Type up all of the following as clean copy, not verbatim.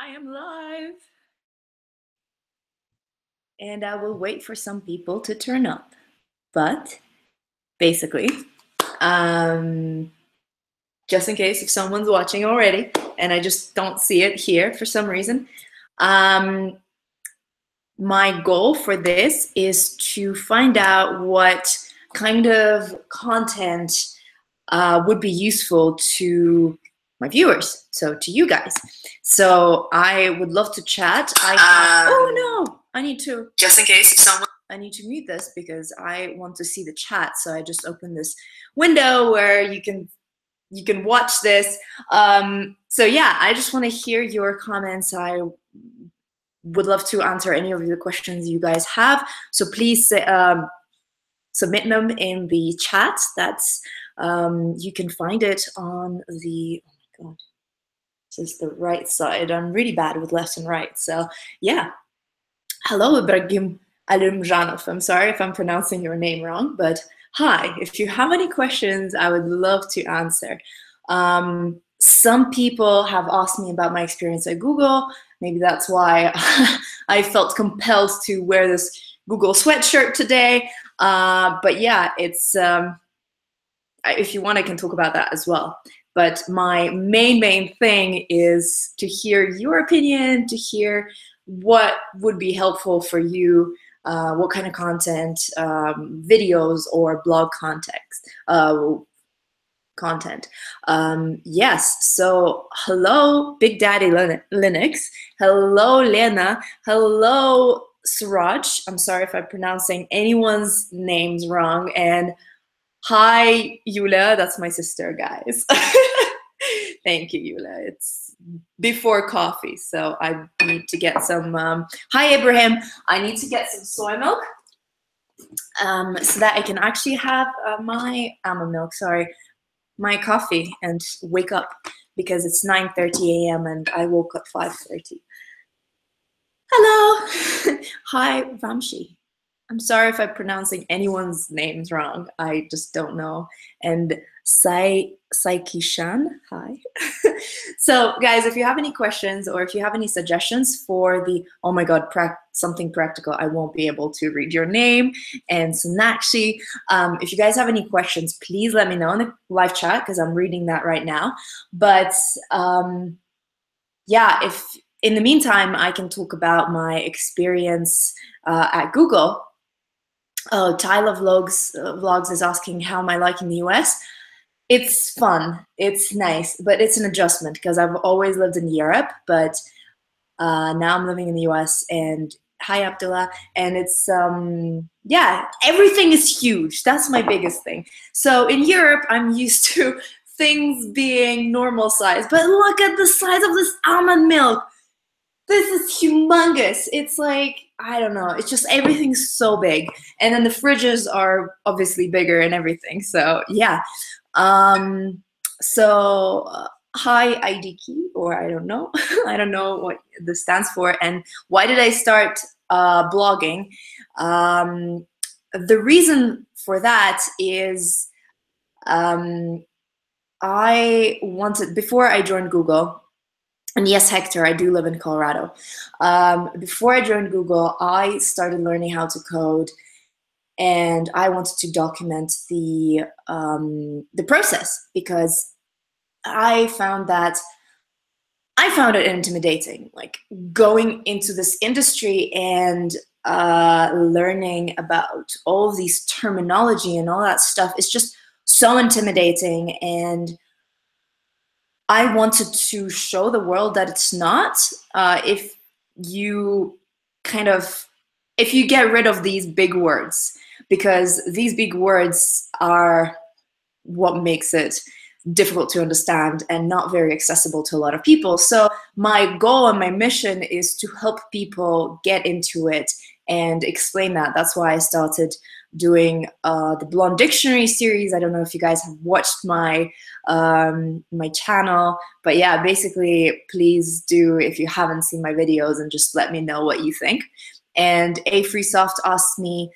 I am live. And I will wait for some people to turn up. But basically, just in case if someone's watching already and I just don't see it here for some reason, my goal for this is to find out what kind of content would be useful to my viewers, so to you guys. So I would love to chat. Oh no, I need to, just in case if someone, I need to mute this because I want to see the chat. So I just opened this window where you can watch this. So yeah, I just want to hear your comments. I would love to answer any of the questions you guys have. So please submit them in the chat. That's you can find it on the, oh my God, this is the right side. I'm really bad with left and right. So yeah, hello Ibrahim Alimjanov. I'm sorry if I'm pronouncing your name wrong, but hi. If you have any questions, I would love to answer. Some people have asked me about my experience at Google. Maybe that's why I felt compelled to wear this Google sweatshirt today. But yeah, it's if you want, I can talk about that as well. But my main thing is to hear your opinion, to hear what would be helpful for you, what kind of content, videos or blog content. Yes, so hello, Big Daddy Linux. Hello, Lena. Hello, Suraj. I'm sorry if I'm pronouncing anyone's names wrong. And hi, Yula. That's my sister, guys. Thank you, Yula. It's before coffee, so I need to get some. Hi, Ibrahim. I need to get some soy milk so that I can actually have my almond milk. Sorry. My coffee and wake up because it's 9:30 a.m. and I woke up 5:30. Hello. Hi, Vamshi. I'm sorry if I'm pronouncing anyone's names wrong. I just don't know. And Saikishan, hi. So guys, if you have any questions or if you have any suggestions for the, oh my God, something practical, I won't be able to read your name. And Sonakshi, if you guys have any questions, please let me know in the live chat because I'm reading that right now. But yeah, if in the meantime, I can talk about my experience at Google. Oh, Tyler Vlogs is asking, how am I liking the US? It's fun, it's nice, but it's an adjustment because I've always lived in Europe, but now I'm living in the US. And hi, Abdullah. And it's, yeah, everything is huge. That's my biggest thing. So in Europe, I'm used to things being normal size, but look at the size of this almond milk. This is humongous. It's like, I don't know, it's just everything's so big. And then the fridges are obviously bigger and everything. So yeah. Hi IDK, or I don't know. I don't know what this stands for. And why did I start blogging? The reason for that is I wanted, before I joined Google, and yes, Hector, I do live in Colorado. Before I joined Google, I started learning how to code, and I wanted to document the process because I found it intimidating, like going into this industry and learning about all of these terminology and all that stuff is just so intimidating. And I wanted to show the world that it's not. If you get rid of these big words, because these big words are what makes it difficult to understand and not very accessible to a lot of people. So my goal and my mission is to help people get into it and explain that. That's why I started doing the Blonde Dictionary series. I don't know if you guys have watched my my channel, but yeah, basically, please do, if you haven't seen my videos, and just let me know what you think. And A Free Soft asked me,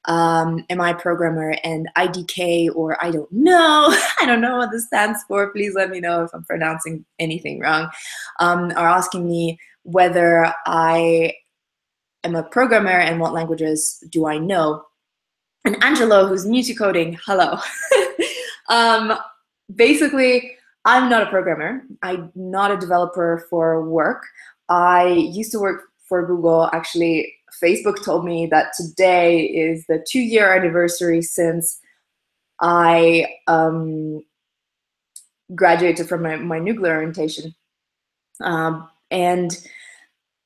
am I a programmer? And IDK, or I don't know, I don't know what this stands for. Please let me know if I'm pronouncing anything wrong. Are asking me whether I am a programmer and what languages do I know. And Angelo, who's new to coding, hello. Basically, I'm not a programmer. I'm not a developer for work. I used to work for Google. Actually, Facebook told me that today is the 2-year anniversary since I graduated from my nuclear orientation. And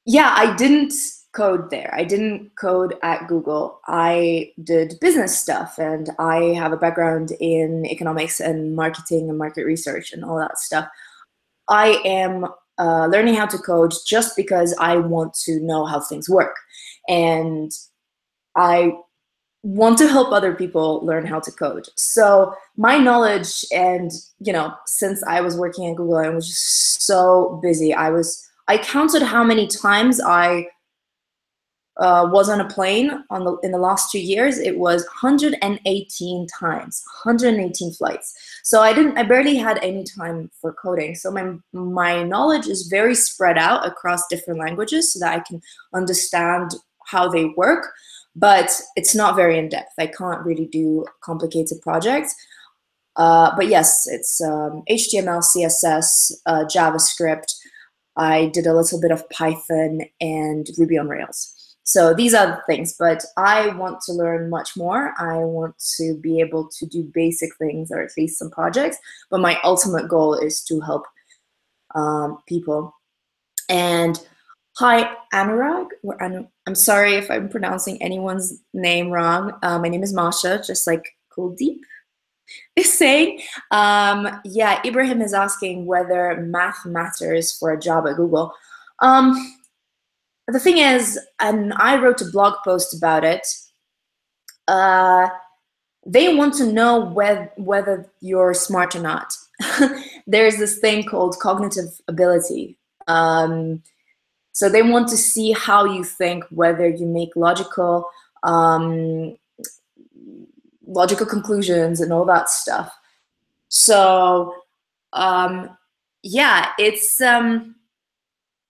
yeah, I didn't code there. I didn't code at Google. I did business stuff, and I have a background in economics and marketing and market research and all that stuff. I am learning how to code just because I want to know how things work. And I want to help other people learn how to code. So my knowledge, and since I was working at Google, I was just so busy. I counted how many times I was on a plane in the last 2 years. It was 118 times, 118 flights. So I barely had any time for coding. So my knowledge is very spread out across different languages so that I can understand how they work, but it's not very in depth. I can't really do complicated projects. But yes, it's HTML, CSS, JavaScript. I did a little bit of Python and Ruby on Rails. So these are the things, but I want to learn much more. I want to be able to do basic things, or at least some projects, but my ultimate goal is to help people. And hi, Anurag. I'm sorry if I'm pronouncing anyone's name wrong. My name is Masha, just like Kuldeep is saying. Yeah, Ibrahim is asking whether math matters for a job at Google. The thing is, and I wrote a blog post about it, they want to know whether you're smart or not. There's this thing called cognitive ability. So they want to see how you think, whether you make logical conclusions and all that stuff. So yeah, it's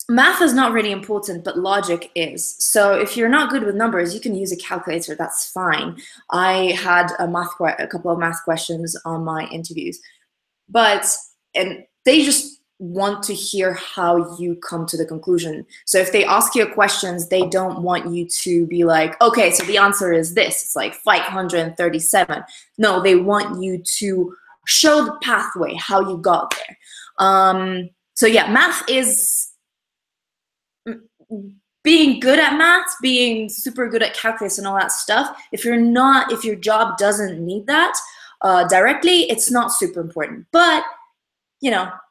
math is not really important, but logic is. So if you're not good with numbers, you can use a calculator. That's fine. I had a couple of math questions on my interviews, and they just want to hear how you come to the conclusion. So if they ask you questions, they don't want you to be like, okay, so the answer is this. It's like 537. No, they want you to show the pathway, how you got there. So yeah, math is being good at math, being super good at calculus and all that stuff. If your job doesn't need that directly, it's not super important. But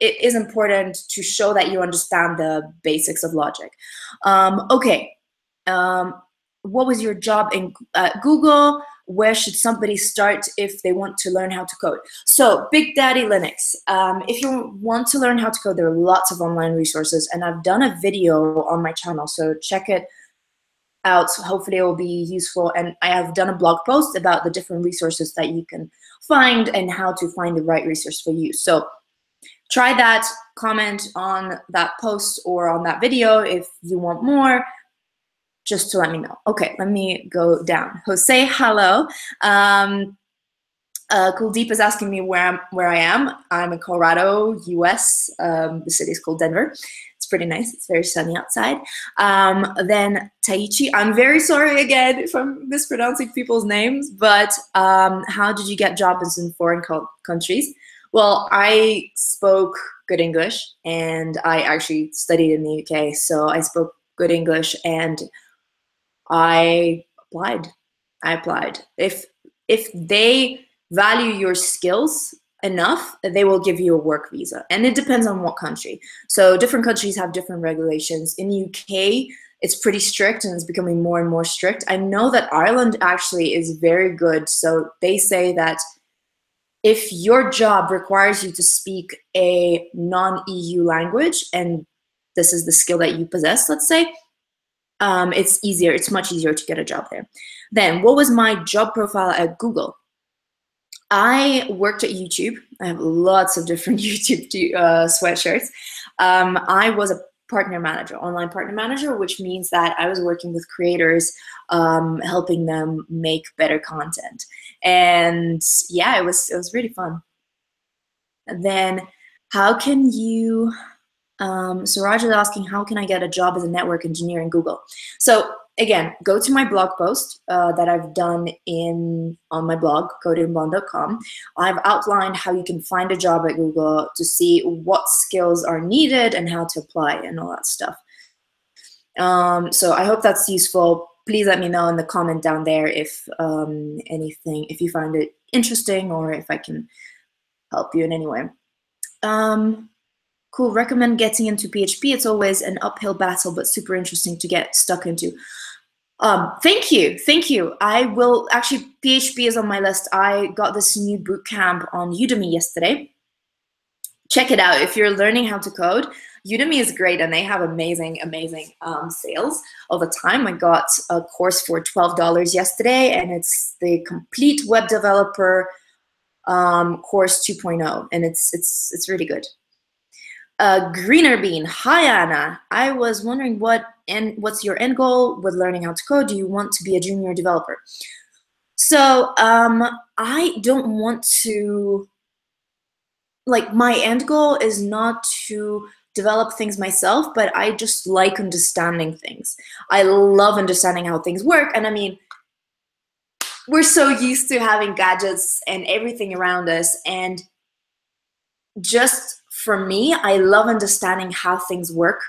it is important to show that you understand the basics of logic. Okay, what was your job at Google? Where should somebody start if they want to learn how to code? So Big Daddy Linux. If you want to learn how to code, there are lots of online resources, and I've done a video on my channel, so check it out. Hopefully it will be useful. And I have done a blog post about the different resources that you can find and how to find the right resource for you. So try that, comment on that post or on that video if you want more, just to let me know. Okay, let me go down. Jose, hello. Kuldeep is asking me where I am. I'm in Colorado, US. The city is called Denver. It's pretty nice. It's very sunny outside. Then Taichi, I'm very sorry again if I'm mispronouncing people's names, but how did you get jobs in foreign countries? Well, I spoke good English, and I actually studied in the UK, so I spoke good English, and I applied. If they value your skills enough, they will give you a work visa, and it depends on what country. So different countries have different regulations. In the UK, it's pretty strict, and it's becoming more and more strict. I know that Ireland actually is very good. So they say that if your job requires you to speak a non-EU language, and this is the skill that you possess, let's say, it's easier. It's much easier to get a job there. Then, what was my job profile at Google? I worked at YouTube. I have lots of different YouTube sweatshirts. I was a partner manager, online partner manager, which means that I was working with creators, helping them make better content. And yeah, it was really fun. And then, how can you? So Raj is asking, how can I get a job as a network engineer in Google? So again, go to my blog post that I've done on my blog, codingblonde.com. I've outlined how you can find a job at Google to see what skills are needed and how to apply and all that stuff. So I hope that's useful. Please let me know in the comment down there if if you find it interesting or if I can help you in any way. Cool, recommend getting into PHP. It's always an uphill battle, but super interesting to get stuck into. Thank you. I will, actually, PHP is on my list. I got this new bootcamp on Udemy yesterday. Check it out. If you're learning how to code, Udemy is great and they have amazing sales all the time. I got a course for $12 yesterday and it's the complete web developer course 2.0 and it's really good. Greener Bean, hi Anna. I was wondering what's your end goal with learning how to code? Do you want to be a junior developer? So I don't want to, like, my end goal is not to develop things myself, but I just like understanding things. I love understanding how things work. And I mean, we're so used to having gadgets and everything around us. And just for me, I love understanding how things work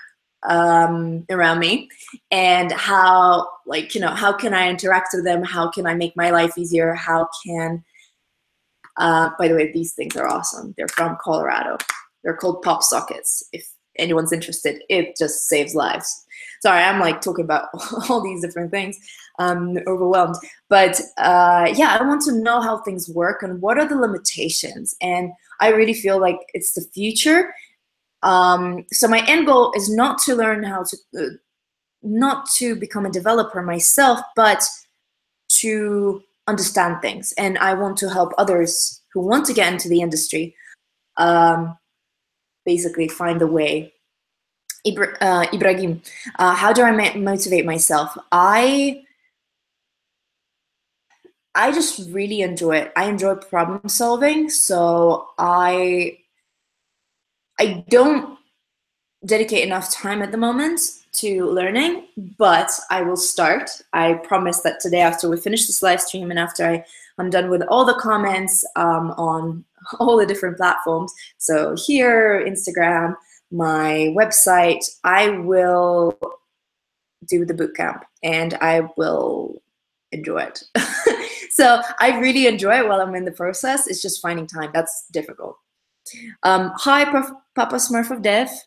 around me and how, like, how can I interact with them? How can I make my life easier? How can, by the way, these things are awesome. They're from Colorado. They're called pop sockets. If anyone's interested, it just saves lives. Sorry, I'm like talking about all these different things. I'm overwhelmed. But yeah, I want to know how things work and what are the limitations. And I really feel like it's the future. So my end goal is not to learn how to, not to become a developer myself, but to understand things. And I want to help others who want to get into the industry basically find a way. Ibrahim, how do I motivate myself? I just really enjoy it. I enjoy problem solving, so I don't dedicate enough time at the moment to learning, but I will start. I promise that today, after we finish this live stream and after I'm done with all the comments on all the different platforms, so here, Instagram, my website, I will do the bootcamp and I will enjoy it. So I really enjoy it while I'm in the process. It's just finding time. That's difficult. Hi, Papa Smurf of Death.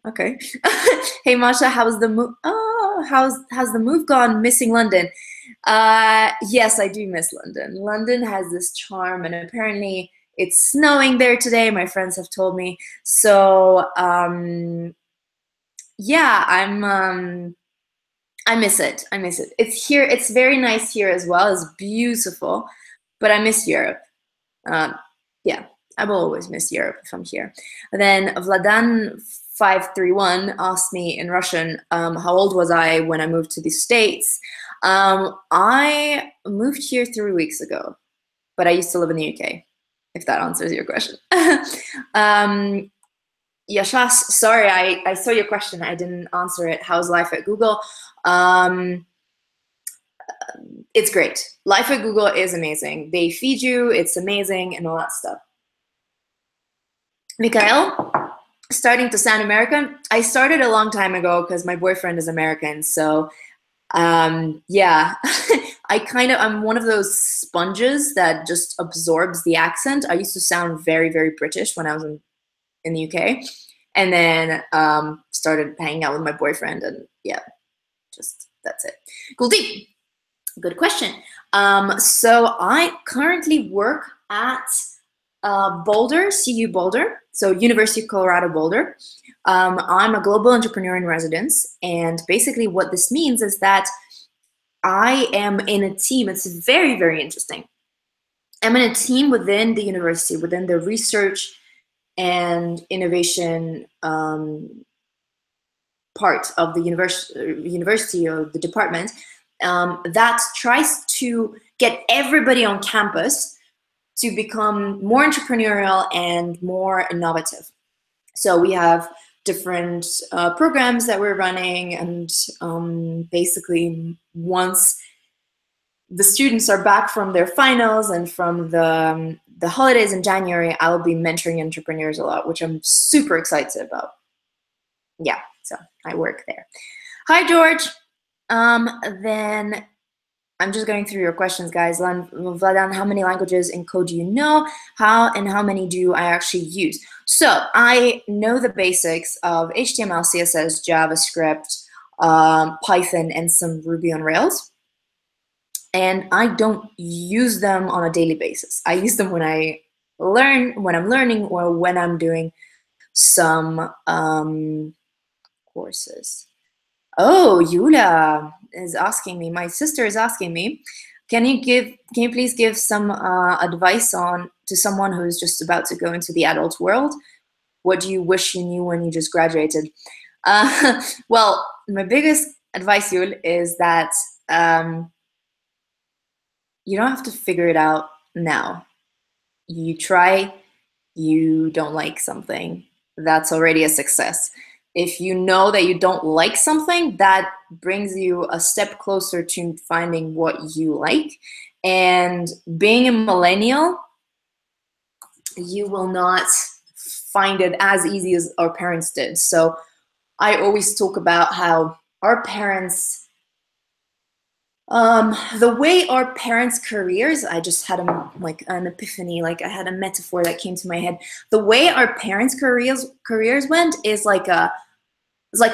Okay. Hey, Masha, how's the move? Oh, how's the move gone? Missing London? Yes, I do miss London. London has this charm, and apparently it's snowing there today. My friends have told me. So yeah, I miss it. I miss it. It's here. It's very nice here as well. It's beautiful, but I miss Europe. Yeah, I will always miss Europe if I'm here. And then Vladan531 asked me in Russian, how old was I when I moved to the States? I moved here 3 weeks ago, but I used to live in the UK, if that answers your question. Yashas, sorry, I saw your question. I didn't answer it. How's life at Google? It's great. Life at Google is amazing. They feed you, it's amazing, and all that stuff. Mikhail, starting to sound American. I started a long time ago because my boyfriend is American. So yeah, I'm one of those sponges that just absorbs the accent. I used to sound very, very British when I was in the UK, and then started hanging out with my boyfriend, and yeah, just that's it. Cool, deep. Good question. So I currently work at Boulder, CU Boulder, so University of Colorado Boulder. I'm a global entrepreneur in residence, and basically what this means is that I am in a team. It's very, very interesting. I'm in a team within the university, within the research and innovation part of the university or the department that tries to get everybody on campus to become more entrepreneurial and more innovative. So we have different programs that we're running, and basically once the students are back from their finals and from the holidays in January, I'll be mentoring entrepreneurs a lot, which I'm super excited about. Yeah, so I work there. Hi, George. Then I'm just going through your questions, guys. Vladan, how many languages in code do you know? How many do I actually use? So I know the basics of HTML, CSS, JavaScript, Python, and some Ruby on Rails. And I don't use them on a daily basis. I use them when I'm learning, or when I'm doing some courses. Oh, Yula is asking me. My sister is asking me. Can you please give some advice to someone who's just about to go into the adult world? What do you wish you knew when you just graduated? Well, my biggest advice, Yul, is that you don't have to figure it out now. You try, you don't like something, that's already a success. If you know that you don't like something, that brings you a step closer to finding what you like. And being a millennial, you will not find it as easy as our parents did. So I always talk about how our parents, the way our parents' careers, I just had an epiphany, like I had a metaphor that came to my head. The way our parents' careers went is like a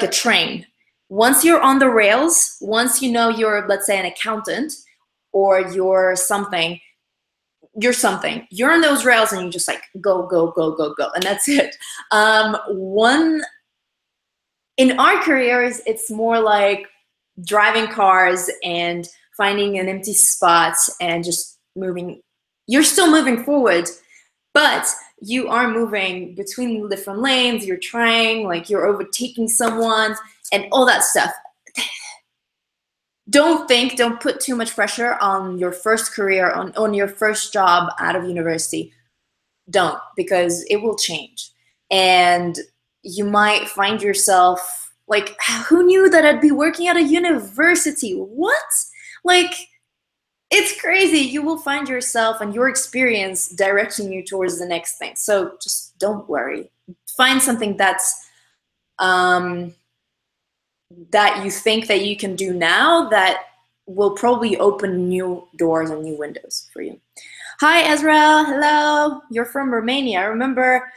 train. Once you're on the rails, once you know you're, let's say, an accountant, or you're something, you're on those rails and you just like go, go, go, go, go, and that's it. In our careers, it's more like driving cars and finding an empty spot and just moving. You're still moving forward, but you are moving between different lanes. You're trying, like you're overtaking someone and all that stuff. Don't put too much pressure on your first career, on your first job out of university. Don't, because it will change. And you might find yourself like, who knew that I'd be working at a university? What? Like, it's crazy. You will find yourself and your experience directing you towards the next thing. So just don't worry. Find something that's that you think that you can do now that will probably open new doors and new windows for you. Hi, Ezra. Hello. You're from Romania, I remember.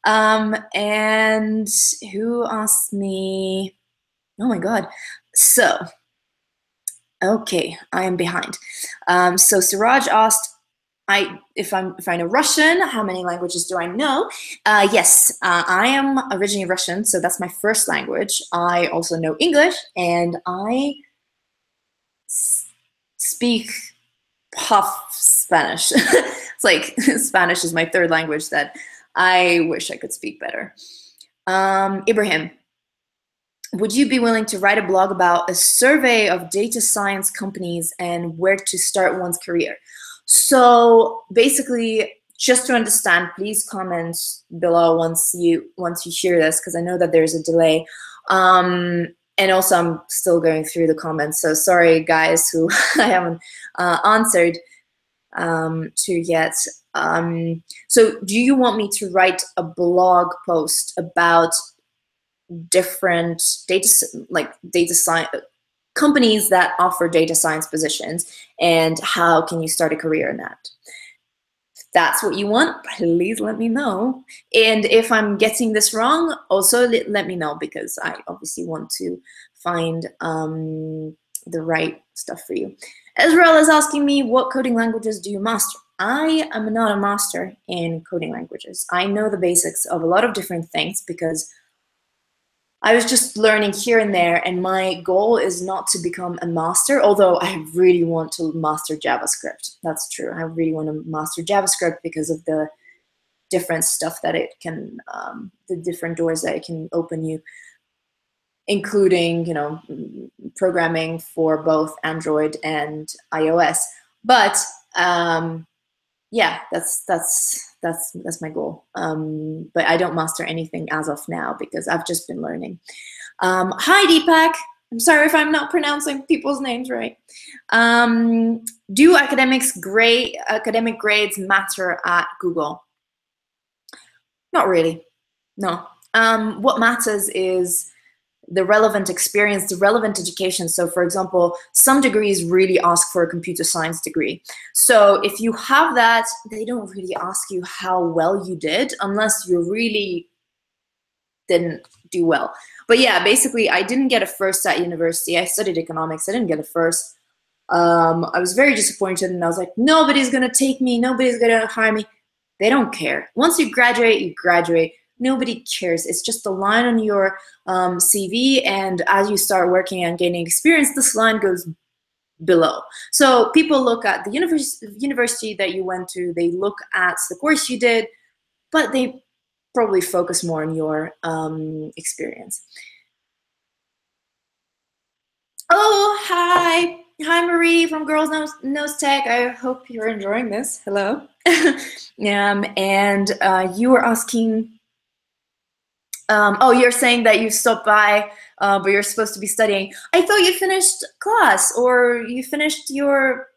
And who asked me? Oh my God. So, okay, I am behind. So Siraj asked, if I know Russian, how many languages do I know? Yes, I am originally Russian, so that's my first language. I also know English, and I speak half Spanish. It's like Spanish is my third language that I wish I could speak better. Ibrahim, would you be willing to write a blog about a survey of data science companies and where to start one's career? So basically, just to understand, please comment below once you hear this, because I know that there's a delay. And also, I'm still going through the comments, so sorry, guys, who I haven't answered to yet. So do you want me to write a blog post about different data science companies that offer data science positions, and how can you start a career in that? If that's what you want, please let me know. And if I'm getting this wrong, also let me know, because I obviously want to find the right stuff for you. Ezreal is asking me, what coding languages do you master? I am not a master in coding languages. I know the basics of a lot of different things because I was just learning here and there, and my goal is not to become a master, although I really want to master JavaScript. That's true. I really want to master JavaScript because of the different stuff that it can, the different doors that it can open you, including, you know, programming for both Android and iOS. But yeah, that's my goal. But I don't master anything as of now because I've just been learning. Hi, Deepak. I'm sorry if I'm not pronouncing people's names right. Do academic grades matter at Google? Not really, no. What matters is the relevant experience, the relevant education. So for example, some degrees really ask for a computer science degree. So if you have that, they don't really ask you how well you did unless you really didn't do well. But yeah, basically I didn't get a first at university. I studied economics, I didn't get a first. I was very disappointed and I was like, nobody's gonna take me, nobody's gonna hire me. They don't care. Once you graduate, you graduate. Nobody cares. It's just a line on your CV, and as you start working and gaining experience, this line goes below. So people look at the university that you went to, they look at the course you did, but they probably focus more on your experience. Oh, hi. Hi, Marie from Girls Knows Tech. I hope you're enjoying this. Hello. And you were asking, oh, you're saying that you stopped by, but you're supposed to be studying. I thought you finished class or you finished your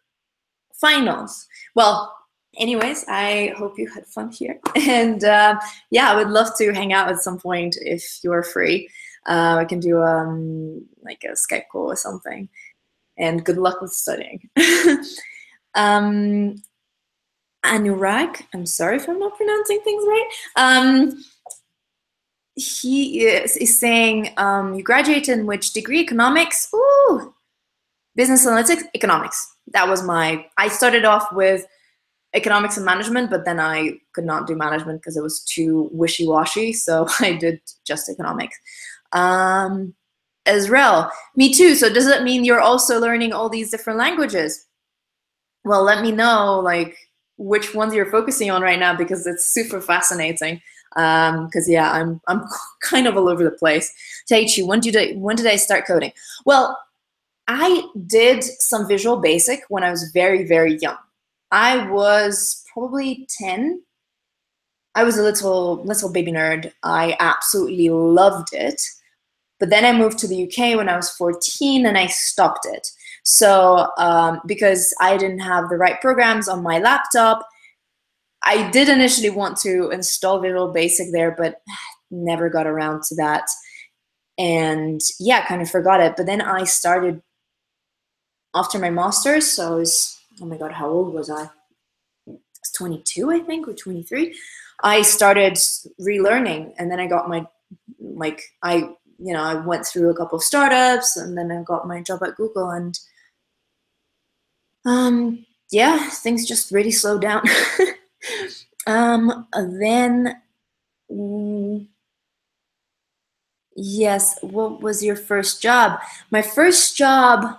finals. Well, anyways, I hope you had fun here. And yeah, I would love to hang out at some point if you're free. I can do like a Skype call or something. And good luck with studying. Anurag, I'm sorry if I'm not pronouncing things right. He is saying, you graduated in which degree? Economics? Ooh, business analytics, economics. That was I started off with economics and management, but then I could not do management because it was too wishy-washy, so I did just economics. Israel, me too. So does that mean you're also learning all these different languages? Well, let me know like which ones you're focusing on right now because it's super fascinating. Because yeah, I'm kind of all over the place. Taichi, when did I start coding? Well, I did some Visual Basic when I was very, very young. I was probably 10. I was a little baby nerd. I absolutely loved it. But then I moved to the UK when I was 14 and I stopped it. So because I didn't have the right programs on my laptop, I did initially want to install Visual Basic there, but never got around to that. And yeah, kind of forgot it. But then I started after my master's, so I was, oh my God, how old was I? I was 22, I think, or 23. I started relearning, and then I got my, like, I went through a couple of startups, and then I got my job at Google, and yeah, things just really slowed down. Then, yes, what was your first job? My first job,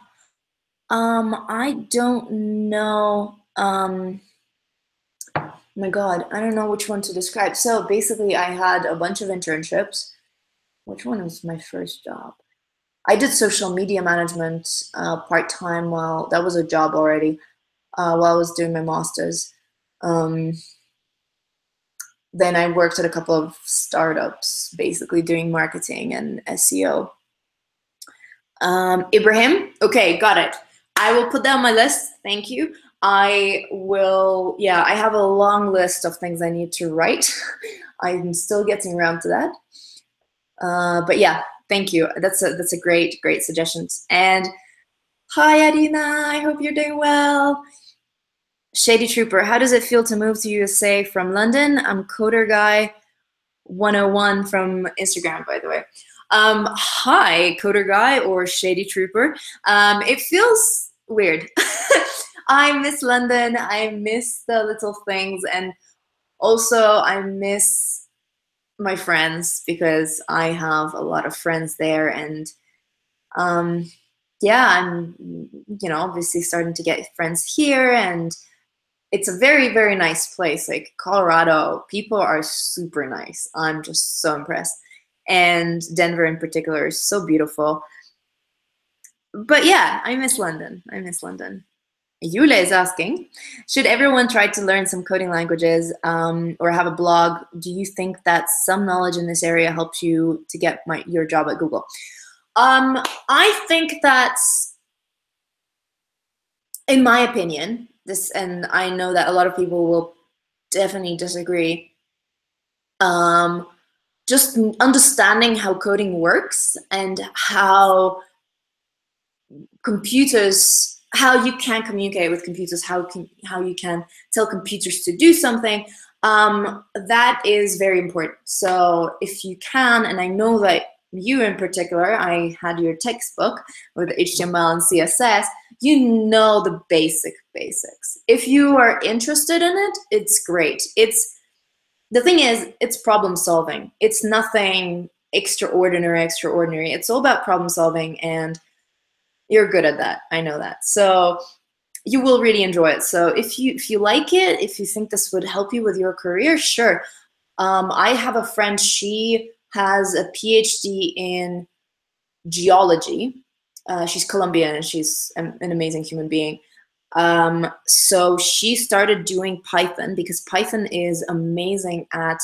I don't know. My God, I don't know which one to describe. So basically, I had a bunch of internships. Which one was my first job? I did social media management part-time while that was a job already while I was doing my master's. Then I worked at a couple of startups, basically doing marketing and SEO. Ibrahim, okay, got it. I will put that on my list. Thank you. I will, yeah, I have a long list of things I need to write. I'm still getting around to that. But yeah, thank you. That's a great suggestion. And hi, Adina. I hope you're doing well. Shady Trooper, how does it feel to move to USA from London? I'm Coder Guy 101 from Instagram, by the way. Hi, Coder Guy or Shady Trooper. It feels weird. I miss London. I miss the little things, and also I miss my friends because I have a lot of friends there, and yeah, I'm obviously starting to get friends here, and it's a very, very nice place. Like Colorado, people are super nice. I'm just so impressed. And Denver in particular is so beautiful. But yeah, I miss London. I miss London. Yule is asking, should everyone try to learn some coding languages or have a blog? Do you think that some knowledge in this area helps you to get your job at Google? I think that, in my opinion, and I know that a lot of people will definitely disagree, just understanding how coding works and how you can communicate with computers, how you can tell computers to do something, that is very important. So if you can, and I know that you in particular, I had your textbook with HTML and CSS, you know the basics. If you are interested in it, it's great. The thing is, it's problem solving. It's nothing extraordinary. It's all about problem solving, and you're good at that. I know that. So you will really enjoy it. So if you like it, if you think this would help you with your career, sure. I have a friend, she has a PhD in geology. She's Colombian, and she's an amazing human being. So she started doing Python because Python is amazing at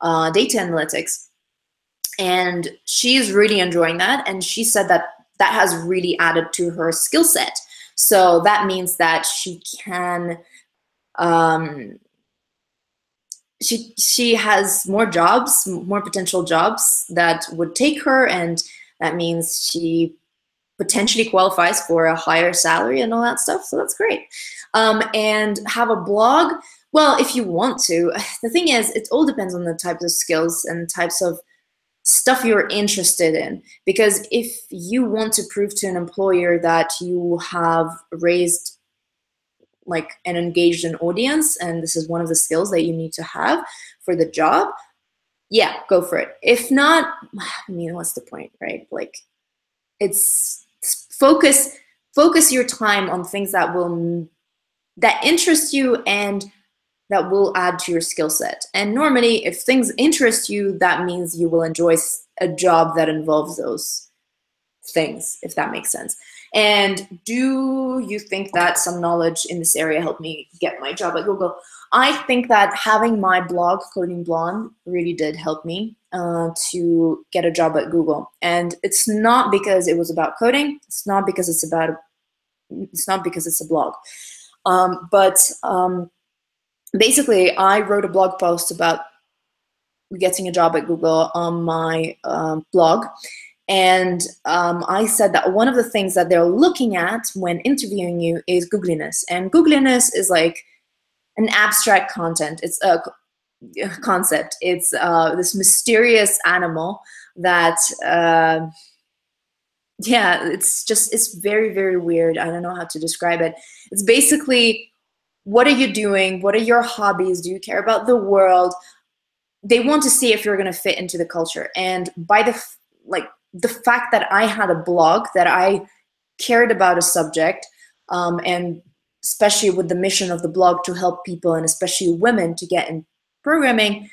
data analytics. And she's really enjoying that. And she said that has really added to her skill set. So that means that she can, she has more jobs, more potential jobs that would take her. And that means she potentially qualifies for a higher salary and all that stuff. So that's great. And have a blog. Well, if you want to. The thing is, it all depends on the types of skills and types of stuff you're interested in. Because if you want to prove to an employer that you have raised like an engaged an audience, and this is one of the skills that you need to have for the job, yeah, go for it. If not, I mean, what's the point, right? Like, it's focus your time on things that interest you and that will add to your skill set. And normally, if things interest you, that means you will enjoy a job that involves those things, if that makes sense. And do you think that some knowledge in this area helped me get my job at Google? I think that having my blog, Coding Blonde, really did help me to get a job at Google. And it's not because it was about coding. It's not because it's a blog. Basically, I wrote a blog post about getting a job at Google on my blog. And I said that one of the things that they're looking at when interviewing you is googliness. And googliness is like an abstract content. It's a concept. It's this mysterious animal that, yeah, it's very, very weird. I don't know how to describe it. It's basically, what are you doing? What are your hobbies? Do you care about the world? They want to see if you're going to fit into the culture. And by the fact that I had a blog, that I cared about a subject, and especially with the mission of the blog to help people, and especially women, to get in programming,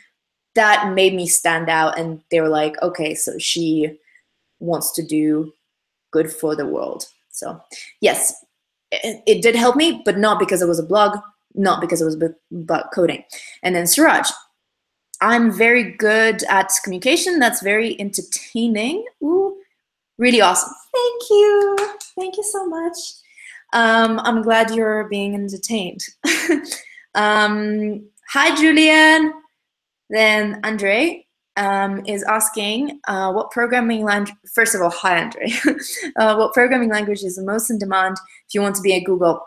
that made me stand out. And they were like, okay, so she wants to do good for the world. So yes, it did help me, but not because it was a blog, not because it was about coding. And then Suraj, I'm very good at communication. That's very entertaining. Ooh, really awesome. Thank you. Thank you so much. I'm glad you're being entertained. Hi, Julian. Then Andre is asking what programming language, first of all, hi, Andre. What programming language is the most in demand if you want to be at Google?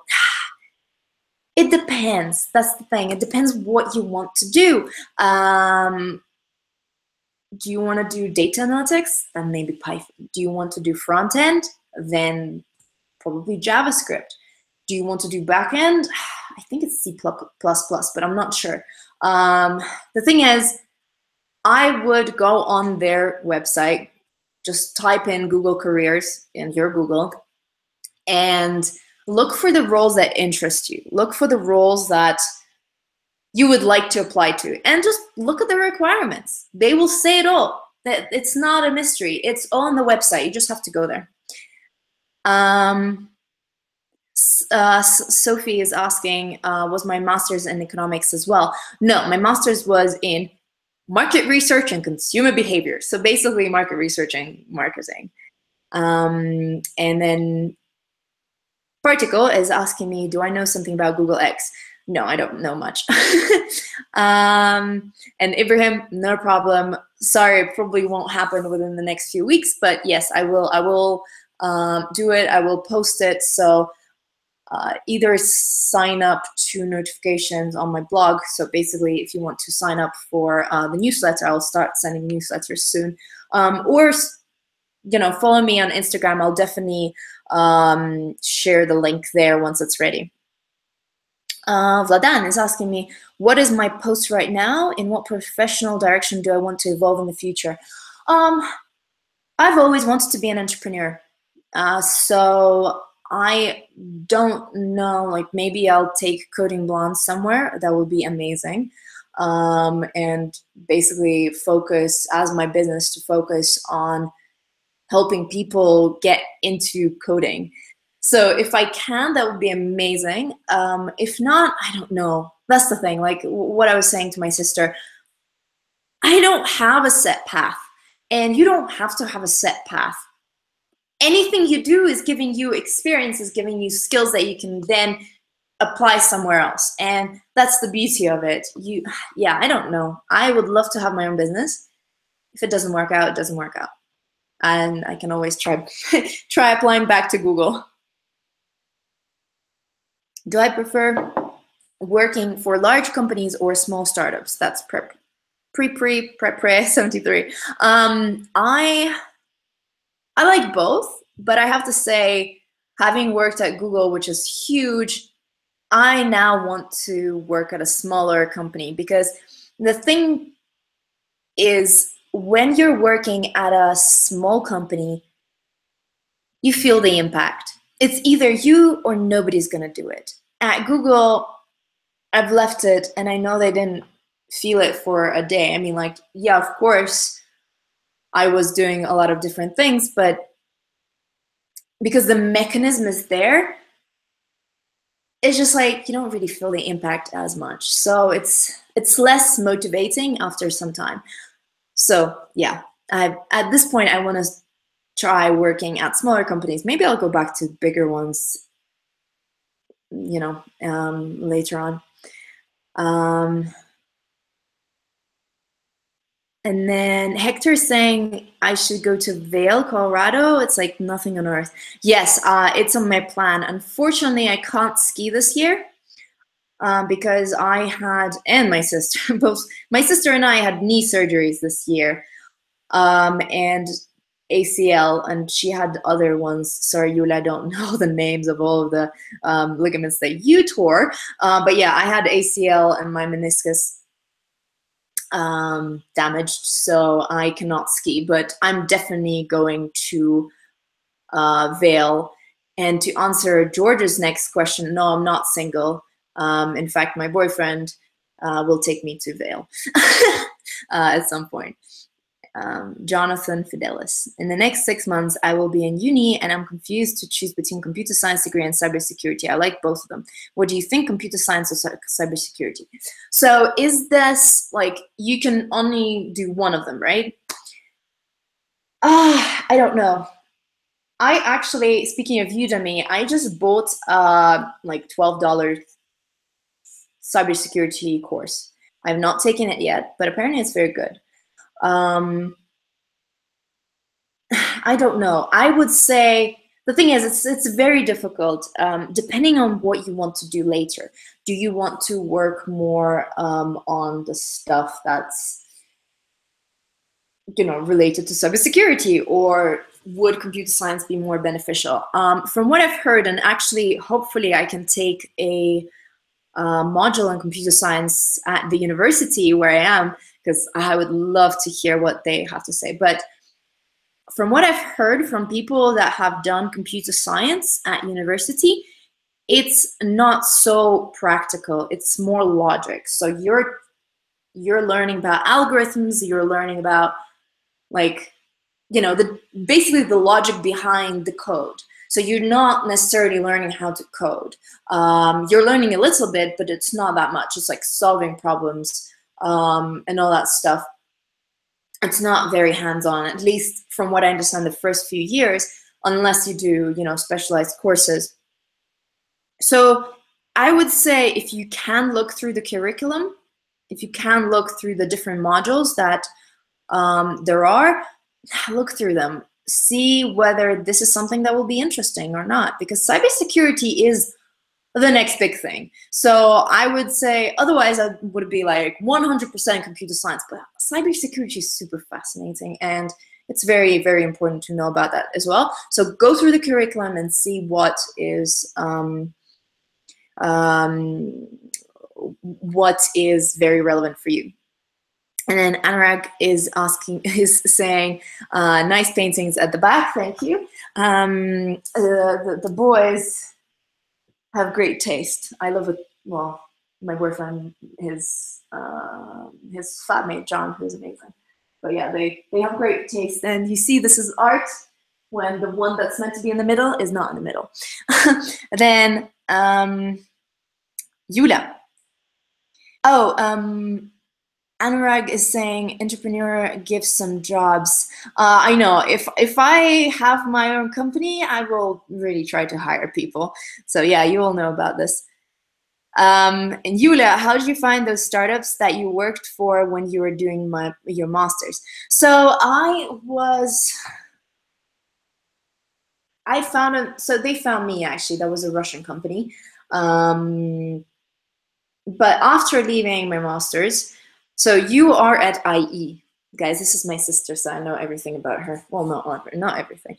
It depends. That's the thing. It depends what you want to do. Do you want to do data analytics? Then maybe Python. Do you want to do front end? Then probably JavaScript. Do you want to do backend? I think it's C++, but I'm not sure. The thing is, I would go on their website, just type in Google Careers in your Google, and look for the roles that interest you. Look for the roles that you would like to apply to, and just look at the requirements. They will say it all. It's not a mystery. It's all on the website. You just have to go there. Sophie is asking, was my master's in economics as well? No, my master's was in market research and consumer behavior. So basically market research and marketing. And then Particle is asking me, do I know something about Google X? No, I don't know much. And Ibrahim, no problem. Sorry, it probably won't happen within the next few weeks, but yes, I will do it. I will post it. So either sign up to notifications on my blog. So basically, if you want to sign up for the newsletter, I'll start sending newsletters soon. Or follow me on Instagram. I'll definitely share the link there once it's ready. Vladan is asking me, what is my post right now? In what professional direction do I want to evolve in the future? I've always wanted to be an entrepreneur. So I don't know, like maybe I'll take Coding Blonde somewhere. That would be amazing. And basically focus as my business to focus on helping people get into coding. So if I can, that would be amazing. If not, I don't know. That's the thing, like what I was saying to my sister, I don't have a set path, and you don't have to have a set path. Anything you do is giving you experience, is giving you skills that you can then apply somewhere else. And that's the beauty of it. Yeah, I don't know. I would love to have my own business. If it doesn't work out, it doesn't work out. And I can always try applying back to Google. Do I prefer working for large companies or small startups? That's prep 73. I like both, but I have to say, having worked at Google, which is huge, I now want to work at a smaller company, because the thing is, when you're working at a small company, you feel the impact. It's either you or nobody's gonna do it. At Google, I've left it and I know they didn't feel it for a day. I mean, like, yeah, of course, I was doing a lot of different things, but because the mechanism is there, it's just like you don't really feel the impact as much. So it's less motivating after some time. So yeah, at this point, I want to try working at smaller companies. Maybe I'll go back to bigger ones, later on. And then Hector's saying I should go to Vail, Colorado. It's like nothing on earth. Yes, it's on my plan. Unfortunately, I can't ski this year because I had, and my sister, both my sister and I had knee surgeries this year, and ACL, and she had other ones. Sorry, Yula, I don't know the names of all of the ligaments that you tore. But yeah, I had ACL and my meniscus damaged, so I cannot ski, but I'm definitely going to Vail. And to answer George's next question, no, I'm not single. In fact, my boyfriend will take me to Vail at some point. Jonathan Fidelis. In the next 6 months, I will be in uni and I'm confused to choose between computer science degree and cybersecurity. I like both of them. What do you think, computer science or cybersecurity? So is this like, you can only do one of them, right? I don't know. I actually, speaking of Udemy, I just bought like $12 cybersecurity course. I've not taken it yet, but apparently it's very good. I don't know. I would say the thing is, it's very difficult depending on what you want to do later. Do you want to work more on the stuff that's related to cybersecurity, or would computer science be more beneficial? From what I've heard, and actually, hopefully I can take a module in computer science at the university where I am, because I would love to hear what they have to say. But from what I've heard from people that have done computer science at university, it's not so practical. It's more logic. So you're learning about algorithms. You're learning about, like, basically the logic behind the code. So you're not necessarily learning how to code. You're learning a little bit, but it's not that much. It's like solving problems and all that stuff. It's not very hands-on, at least from what I understand the first few years, unless you do, specialized courses. So I would say, if you can look through the curriculum, if you can look through the different modules that there are, look through them. See whether this is something that will be interesting or not, because cybersecurity is the next big thing. So I would say, otherwise I would be like 100% computer science, but cybersecurity is super fascinating, and it's very, very important to know about that as well. So go through the curriculum and see what is very relevant for you. And then Anurag is saying, nice paintings at the back, thank you. The boys have great taste. I love it. Well, my boyfriend, his flatmate John, who's amazing. But yeah, they have great taste. And you see, this is art when the one that's meant to be in the middle is not in the middle. Then Yula. Oh, Anurag is saying entrepreneur gives some jobs. I know, if I have my own company, I will really try to hire people. So yeah, you all know about this. And Yula, how did you find those startups that you worked for when you were doing your master's? So so they found me, actually. That was a Russian company. But after leaving my master's, so you are at IE. Guys, this is my sister, so I know everything about her. Well, not everything.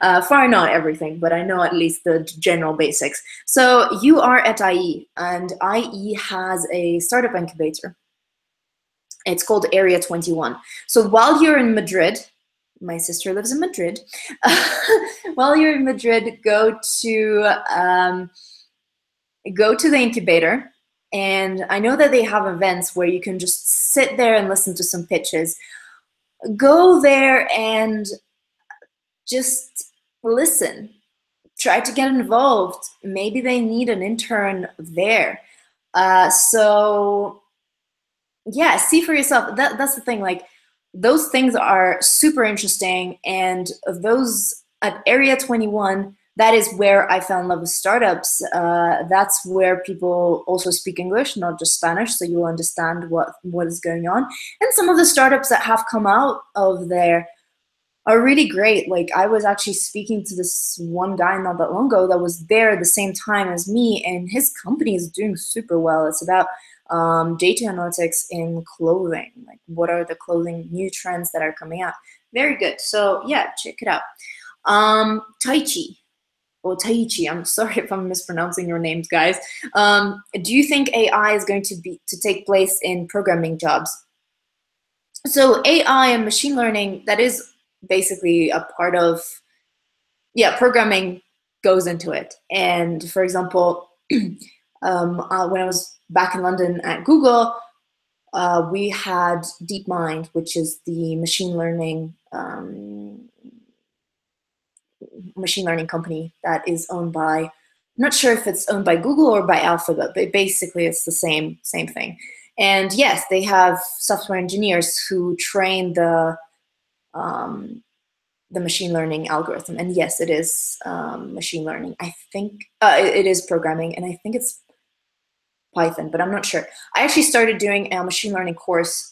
Far not everything, but I know at least the general basics. So you are at IE, and IE has a startup incubator. It's called Area 21. So while you're in Madrid, my sister lives in Madrid. While you're in Madrid, go to the incubator. And I know that they have events where you can just sit there and listen to some pitches. Go there and just listen. Try to get involved. Maybe they need an intern there. So yeah, see for yourself. That's the thing. Like, those things are super interesting. And those at Area 21, that is where I fell in love with startups. That's where people also speak English, not just Spanish, so you'll understand what is going on. And some of the startups that have come out of there are really great. Like, I was actually speaking to this one guy not that long ago that was there at the same time as me, and his company is doing super well. It's about data analytics in clothing. Like, what are the clothing new trends that are coming out? Very good. So yeah, check it out. Taichi. Or Taichi, I'm sorry if I'm mispronouncing your names, guys. Do you think AI is going to take place in programming jobs? So AI and machine learning, that is basically a part of, yeah, programming goes into it. And for example, when I was back in London at Google, we had DeepMind, which is the machine learning company that is owned by, I'm not sure if it's owned by Google or by Alphabet, but basically it's the same thing. And yes, they have software engineers who train the machine learning algorithm. And yes, it is machine learning. I think it is programming, and I think it's Python, but I'm not sure. I actually started doing a machine learning course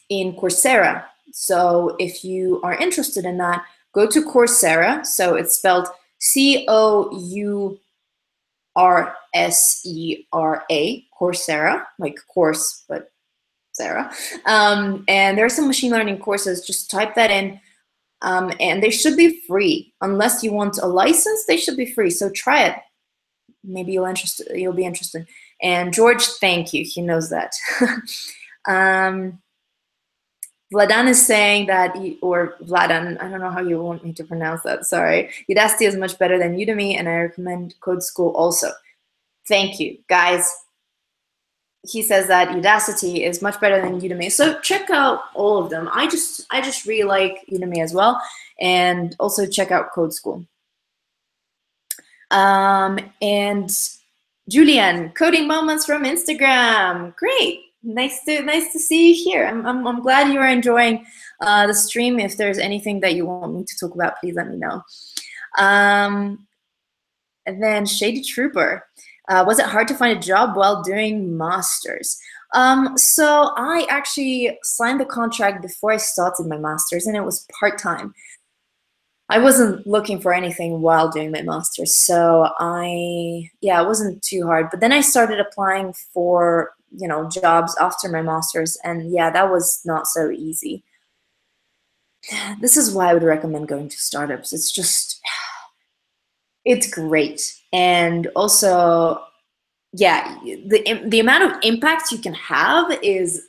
in Coursera. So if you are interested in that, go to Coursera. So it's spelled Coursera, Coursera, like course, but Sarah. And there are some machine learning courses. Just type that in, and they should be free. Unless you want a license, they should be free. So try it. Maybe you'll be interested. And George, thank you. He knows that. Vladan is saying that, or Vladan, I don't know how you want me to pronounce that, sorry. Udacity is much better than Udemy, and I recommend Code School also. Thank you, guys. He says that Udacity is much better than Udemy. So check out all of them. I just really like Udemy as well. And also check out Code School. And Julian, coding moments from Instagram. Great. Nice to see you here. I'm glad you're enjoying the stream. If there's anything that you want me to talk about, please let me know. And then Shady Trooper. Was it hard to find a job while doing masters? So I actually signed the contract before I started my masters, and it was part-time. I wasn't looking for anything while doing my masters, so it wasn't too hard. But then I started applying for, jobs after my masters, and yeah, that was not so easy. This is why I would recommend going to startups. It's great. And also, yeah, the amount of impact you can have is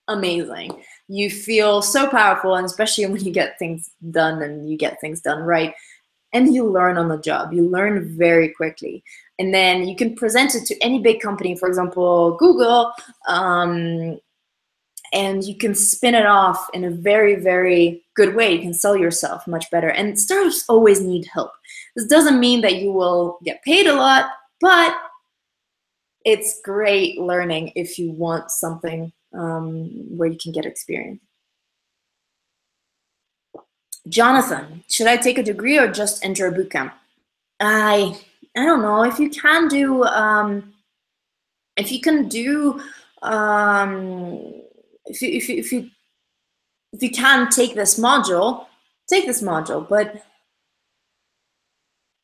amazing. You feel so powerful, and especially when you get things done and you get things done right. And you learn on the job. You learn very quickly. And then you can present it to any big company, for example, Google, and you can spin it off in a very, very good way. You can sell yourself much better. And startups always need help. This doesn't mean that you will get paid a lot, but it's great learning if you want something where you can get experience. Jonathan, should I take a degree or just enter a bootcamp? I don't know. If you can do if you can take this module, take this module. But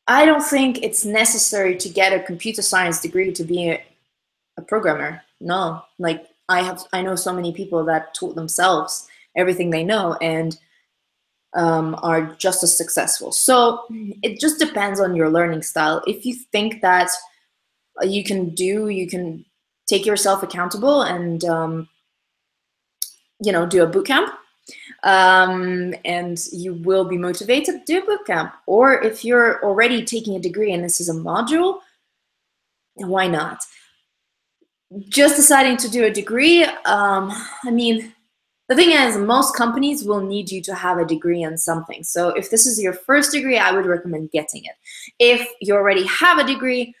I don't think it's necessary to get a computer science degree to be a programmer. No, like I know so many people that taught themselves everything they know and are just as successful. So it just depends on your learning style. If you think that you can take yourself accountable and do a bootcamp, and you will be motivated, do a bootcamp. Or if you're already taking a degree and this is a module, why not? Just deciding to do a degree, the thing is, most companies will need you to have a degree in something. So if this is your first degree, I would recommend getting it. If you already have a degree,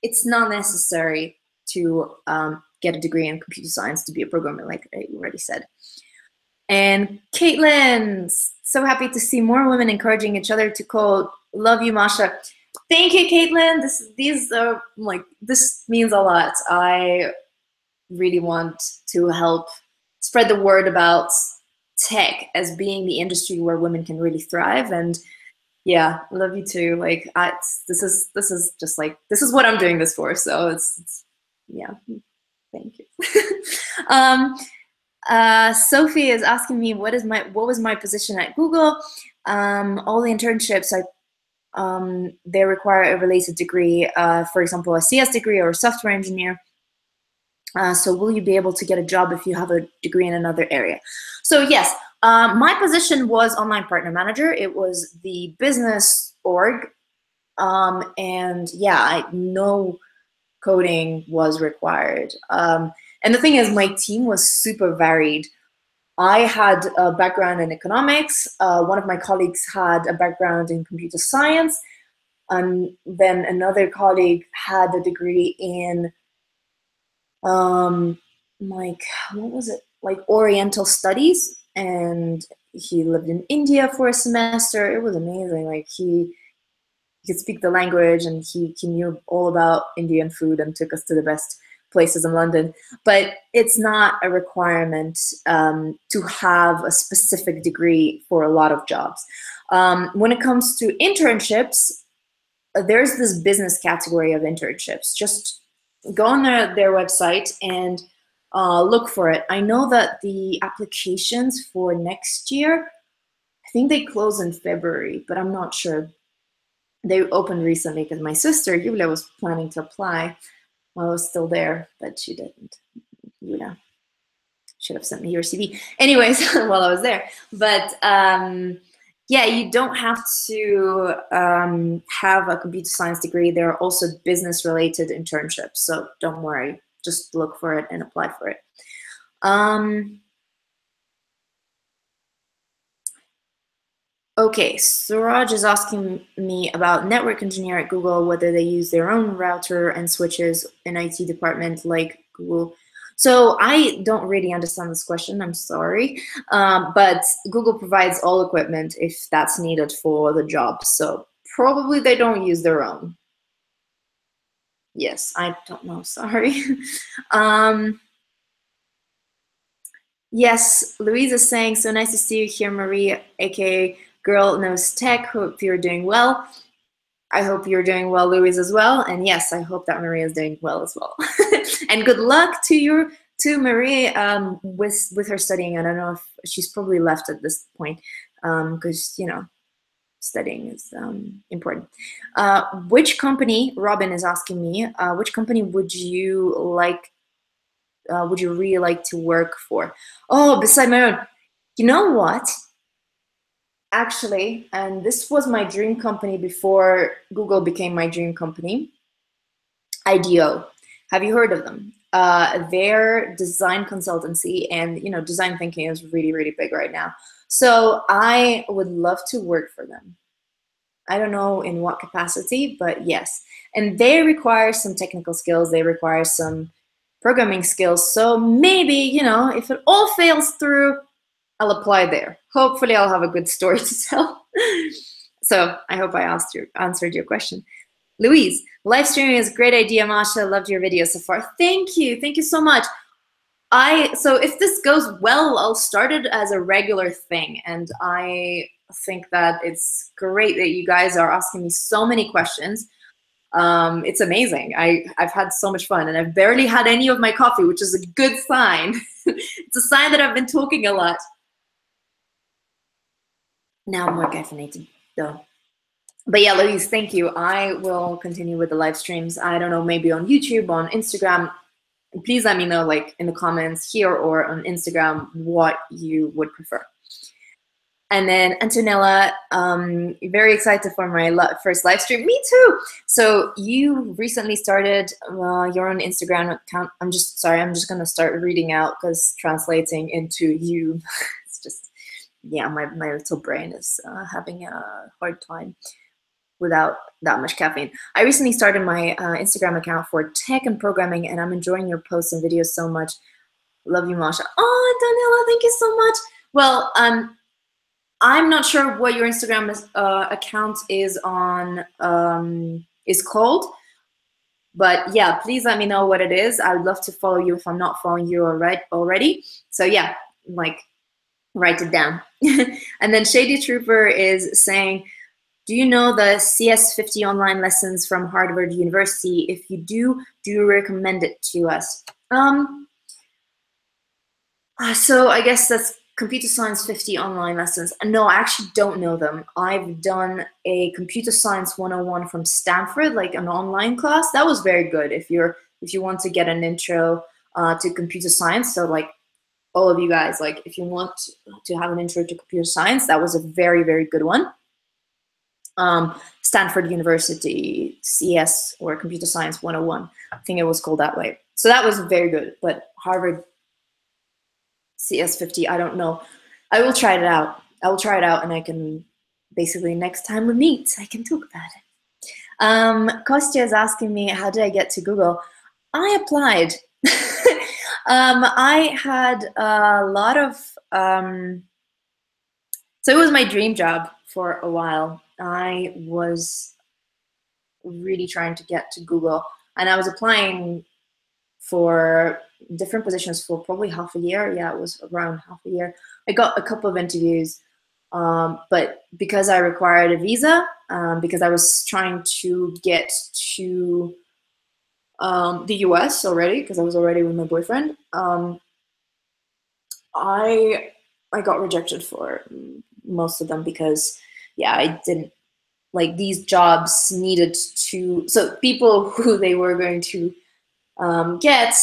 it's not necessary to get a degree in computer science to be a programmer, like I already said. And Caitlin, so happy to see more women encouraging each other to code. Love you, Masha. Thank you, Caitlin. This means a lot. I really want to help spread the word about tech as being the industry where women can really thrive. And yeah, love you too. This is what I'm doing this for. So it's yeah, thank you. Sophie is asking me what was my position at Google. All the internships they require a related degree, for example, a CS degree or a software engineer. So will you be able to get a job if you have a degree in another area? So yes, my position was online partner manager. It was the business org. And yeah, no coding was required. And the thing is, my team was super varied. I had a background in economics. One of my colleagues had a background in computer science. Then another colleague had a degree in Oriental studies, and he lived in India for a semester. It was amazing. He could speak the language, and he knew all about Indian food and took us to the best places in London. But it's not a requirement to have a specific degree for a lot of jobs. When it comes to internships, there's this business category of internships. Just go on their website, and look for it. I know that the applications for next year, I think they close in February, but I'm not sure. They opened recently because my sister, Yulia, was planning to apply while I was still there, but she didn't. Yulia should have sent me your CV. Anyways, while I was there. But yeah, you don't have to have a computer science degree. There are also business-related internships, so don't worry. Just look for it and apply for it. Okay, Suraj is asking me about network engineer at Google, whether they use their own router and switches in IT department like Google. So I don't really understand this question, I'm sorry. But Google provides all equipment if that's needed for the job. So probably they don't use their own. Yes, I don't know, sorry. Yes, Louise is saying, so nice to see you here, Maria, aka Girl Knows Tech. Hope you're doing well. I hope you're doing well, Louise, as well. And yes, I hope that Maria is doing well as well. And good luck to Maria with her studying. I don't know if she's probably left at this point because you know studying is important. Which company? Robin is asking me. Which company would you like? Would you really like to work for? Oh, beside my own. You know what? Actually, and this was my dream company before Google became my dream company, IDEO. Have you heard of them? Their design consultancy and design thinking is really, really big right now. So I would love to work for them. I don't know in what capacity, but yes. And they require some technical skills. They require some programming skills. So maybe, if it all fails through, I'll apply there. Hopefully I'll have a good story to tell. So I hope I answered your question. Louise, live streaming is a great idea, Masha. Loved your video so far. Thank you. Thank you so much. So if this goes well, I'll start it as a regular thing. And I think that it's great that you guys are asking me so many questions. It's amazing. I've had so much fun and I've barely had any of my coffee, which is a good sign. It's a sign that I've been talking a lot. Now I'm more caffeinated though. But yeah, Louise, thank you. I will continue with the live streams. I don't know, maybe on YouTube, on Instagram. Please let me know like in the comments here or on Instagram what you would prefer. And then Antonella, very excited for my first live stream. Me too. So you recently started your own Instagram account. I'm just gonna start reading out because translating into you, it's just, yeah, my little brain is having a hard time without that much caffeine. I recently started my Instagram account for tech and programming, and I'm enjoying your posts and videos so much. Love you, Masha. Oh, Daniela, thank you so much. Well, I'm not sure what your Instagram account is called, but yeah, please let me know what it is. I would love to follow you if I'm not following you already. So yeah, like write it down. And then Shady Trooper is saying, do you know the CS50 online lessons from Harvard University? If you do you recommend it to us? So I guess that's Computer Science 50 online lessons. No, I actually don't know them. I've done a Computer Science 101 from Stanford, like an online class. That was very good if you want to get an intro to computer science. So like all of you guys, like if you want to have an intro to computer science, that was a very, very good one. Stanford University CS or Computer Science 101. I think it was called that way. So that was very good. But Harvard CS50, I don't know. I will try it out. I will try it out and I can basically next time we meet, I can talk about it. Kostya is asking me, how did I get to Google? I applied. I had a lot of, so it was my dream job for a while. I was really trying to get to Google and I was applying for different positions for probably half a year. Yeah, it was around half a year. I got a couple of interviews, but because I required a visa, because I was trying to get to the US already, because I was already with my boyfriend. I got rejected for most of them because, yeah, I didn't like these jobs needed to. So people who they were going to get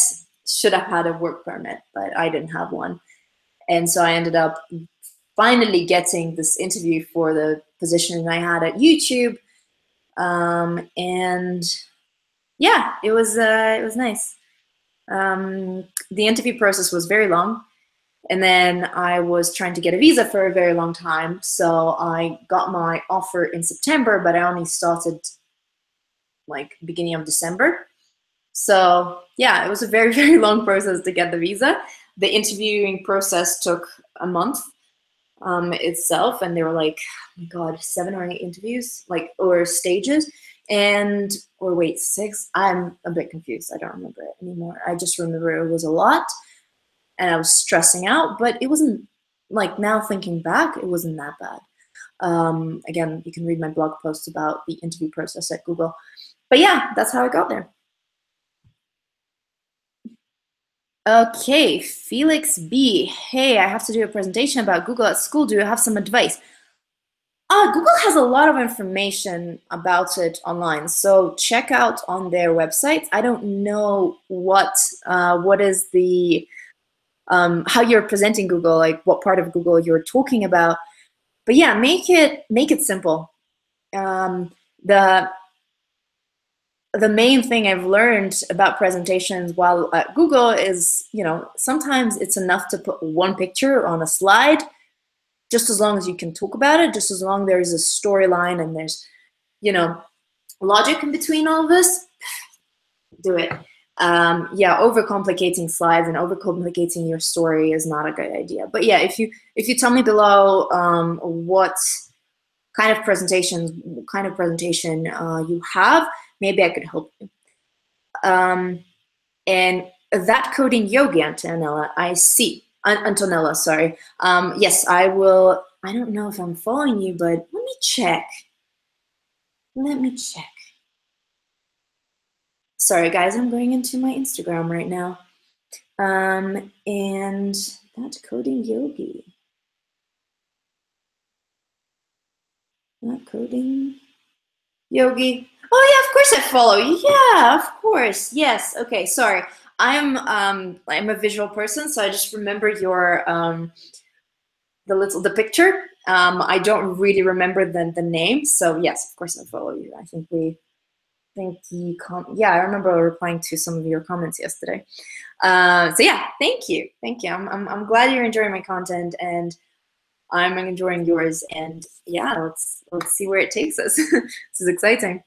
should have had a work permit, but I didn't have one, and so I ended up finally getting this interview for the position I had at YouTube, and yeah, it was nice. The interview process was very long. And then I was trying to get a visa for a very long time. So I got my offer in September, but I only started like beginning of December. So yeah, it was a very, very long process to get the visa. The interviewing process took a month itself. And there were like, oh my God, 7 or 8 interviews, like, or stages. And, or wait, 6? I'm a bit confused. I don't remember it anymore. I just remember it was a lot. And I was stressing out, but it wasn't, like, now thinking back, it wasn't that bad. Again, you can read my blog post about the interview process at Google. But yeah, that's how I got there. Okay, Felix B. Hey, I have to do a presentation about Google at school. Do you have some advice? Google has a lot of information about it online, so check out on their website. I don't know what is the how you're presenting Google, like what part of Google you're talking about. But yeah, make it simple. The main thing I've learned about presentations while at Google is, sometimes it's enough to put one picture on a slide, just as long as you can talk about it, just as long there's a storyline and there's, logic in between all of this, do it. Yeah, overcomplicating slides and overcomplicating your story is not a good idea. But yeah, if you tell me below what kind of presentation you have, maybe I could help you. And that coding yogi, Antonella, I see. Antonella, sorry. Yes, I will. I don't know if I'm following you, but let me check. Sorry, guys, I'm going into my Instagram right now. And that coding yogi. Not coding yogi. Oh yeah, of course I follow you. Yeah, of course. Yes. Okay. Sorry. I'm a visual person, so I just remember your the picture. I don't really remember the name. So yes, of course I follow you. I think yeah, I remember replying to some of your comments yesterday. So yeah, thank you. I'm glad you're enjoying my content, and I'm enjoying yours. And yeah, let's see where it takes us. This is exciting.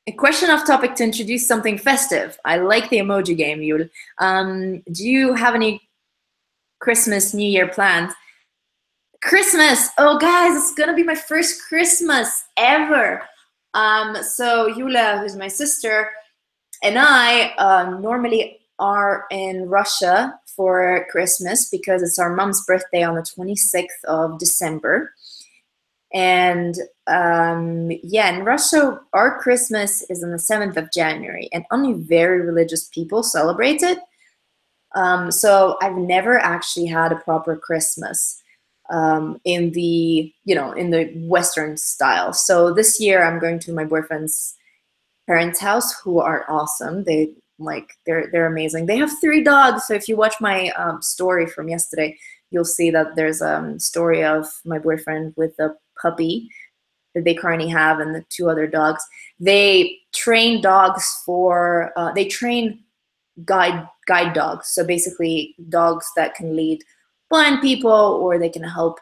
A question off topic to introduce something festive. I like the emoji game, Yul. Do you have any Christmas, New Year plans? Christmas! Oh, guys, it's gonna be my first Christmas ever. So Yula, who's my sister, and I normally are in Russia for Christmas because it's our mom's birthday on the 26th of December. And yeah, in Russia, our Christmas is on the 7th of January, and only very religious people celebrate it. So I've never actually had a proper Christmas in the Western style. So this year I'm going to my boyfriend's parents' house, who are awesome. They're amazing. They have 3 dogs. So if you watch my story from yesterday, you'll see that there's a story of my boyfriend with a puppy that they currently have and the 2 other dogs. They train dogs for they train guide dogs. So basically dogs that can lead blind people, or they can help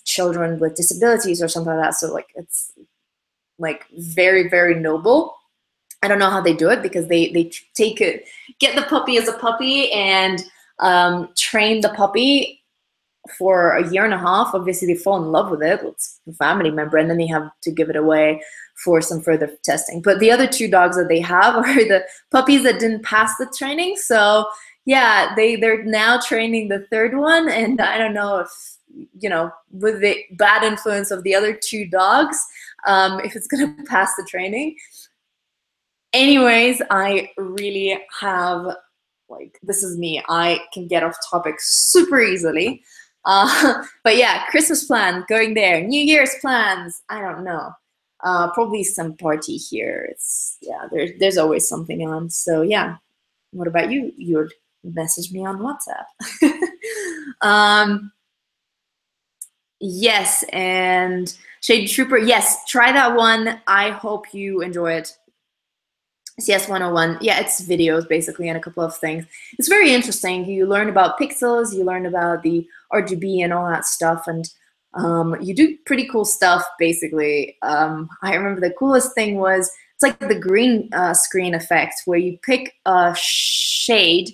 children with disabilities or something like that. So like it's like very, very noble. I don't know how they do it, because they get the puppy as a puppy and train the puppy for a year and a half. Obviously they fall in love with it, it's a family member, and then they have to give it away for some further testing. But the other 2 dogs that they have are the puppies that didn't pass the training. So yeah, they're now training the 3rd one, and I don't know if, with the bad influence of the other 2 dogs, if it's gonna pass the training. Anyways, I really have, like, this is me. I can get off topic super easily. But yeah, Christmas plan, going there. New Year's plans, I don't know. Probably some party here. It's, yeah, there's always something on. So yeah, what about you? You would message me on WhatsApp. um, yes, and Shade Trooper, yes, try that one. I hope you enjoy it. CS 101, yeah, it's videos basically and a couple of things. It's very interesting. You learn about pixels, you learn about the RGB and all that stuff, and you do pretty cool stuff basically. I remember the coolest thing was, it's like the green screen effect where you pick a shade